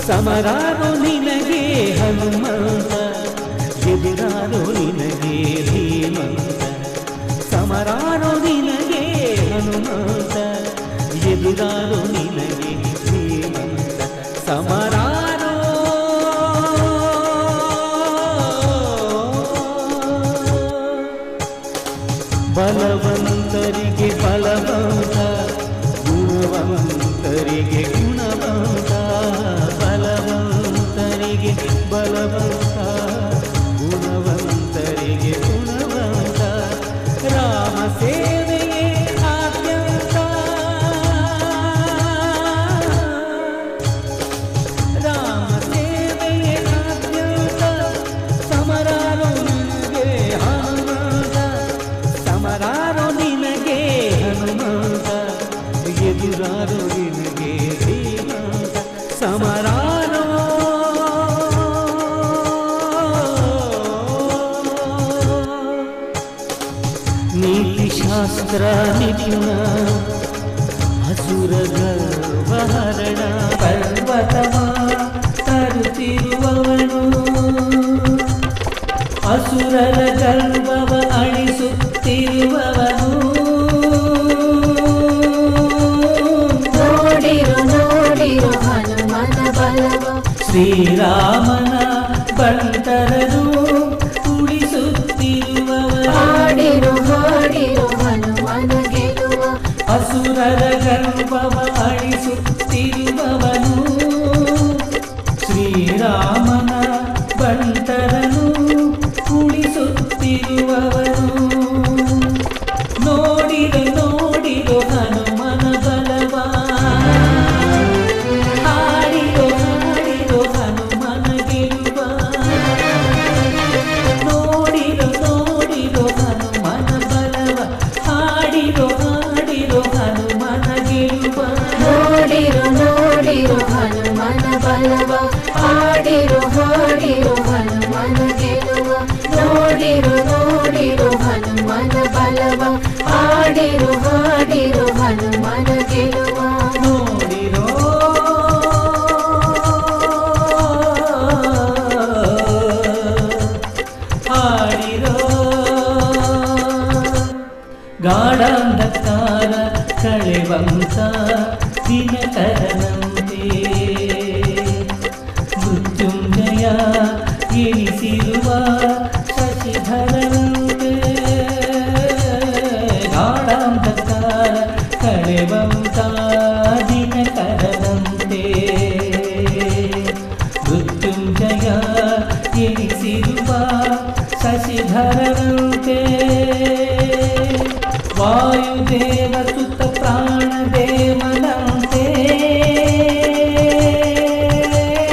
ಸಮರಾರು ನಿನಗೆ ಹನುಮಂತ, ಎದುರಾರು ನಿನಗೆ ಧೀಮಂತ. ಸಮರಾರು ನಿನಗೆ ಹನುಮಂತ, ಎದುರಾರು ನಿನಗೆ ಧೀಮಂತ. ಸಮರಾರು ಬಲವಂತರಿಗೆ ಬಲವಂತ, ಗುಣವಂತರಿಗೆ ಗುಣವಂತ. ಬಲವಂತರಿಗೆ ಬಲವಂತ, ಗುಣವಂತರಿಗೆ ಗುಣವಂತ. ರಾಮ ಸೇವೆಯೇ ಆದ್ಯಂತ, ರಾಮ ಸೇವೆಯೇ ಆದ್ಯಂತ. ಸಮರಾರು ನಿನಗೆ ಹನುಮಂತ, ಸಮರಾರು ನಿನಗೆ ಹನುಮಂತ, ಎದುರಾರು ನಿನಗೆ ಧೀಮಂತ. ಸಮರಾರು ನೀತಿಶಾಸ್ತ್ರ ನಿಪುಣ, ಅಸುರ ಗರ್ವಹರಣ. ಪರ್ವತವ ತರುತ್ತಿರುವವನು, ಅಸುರರ ಗರ್ವವ ಅಳಿಸುತ್ತಿರುವವನು. ನೋಡಿರು ನೋಡಿರು ಹನುಮನ ಬಲವ, ಶ್ರೀರಾಮನ ಬಂಟರನು ಉಳಿಸುತ್ತಿರುವವನು. ಹಾಡಿರು ಹಾಡಿರು ಹನುಮನ ಗೆಲುವ, ಅಸುರರ ಗರ್ವವ ಅಳಿಸುತ್ತಿರುವವನು. ಶ್ರೀರಾಮನ ಬಂಟರನು ಉಳಿಸುತ್ತಿರುವವನು. ನೋಡಿರು ನೋಡಿರು ಹನುಮನ ಬಲವ, ಹಾಡಿರು ಹಾಡಿರು ಹನುಮನ ಗೆಲುವ. ನೋಡಿರು ನೋಡಿರು ಹನುಮನ ಬಲವ, ಹಾಡಿರು ಹಾಡಿರು ಹನುಮನ ಗೆಲುವ. ನೋಡಿರು ನೋಡಿರು ಹನುಮನ ಬಲವ, ಹಾಡಿರು ಹಾಡಿರು ಹನುಮನ ಗೆಲುವ. ನೋಡಿರು ನೋಡಿರು ಹನುಮನ ಬಲವ, ಹಾಡಿರು ಹಾಡಿರು ಹನುಮನ ಗೆಲುವ. ನೋಡಿರೋ ಹಾಡಿರೋ ಗಾಢಾಂಧಕಾರ ಕಳೆವಂತ ದಿನಕರನಂತೆ. ಮೃತ್ಯುಂಜಯ ಎನಿಸಿರುವ ಶಶಿಧರನಂತೆ. ಗಾಢಾಂಧಕಾರ ಕಳೆವಂತ ದಿನಕರನಂತೆ. ಮೃತ್ಯುಂಜಯ ಎನಿಸಿರುವ ಶಶಿಧರನಂತೆ. ವಾಯುದೇವ ಸುತ ಪ್ರಾಣ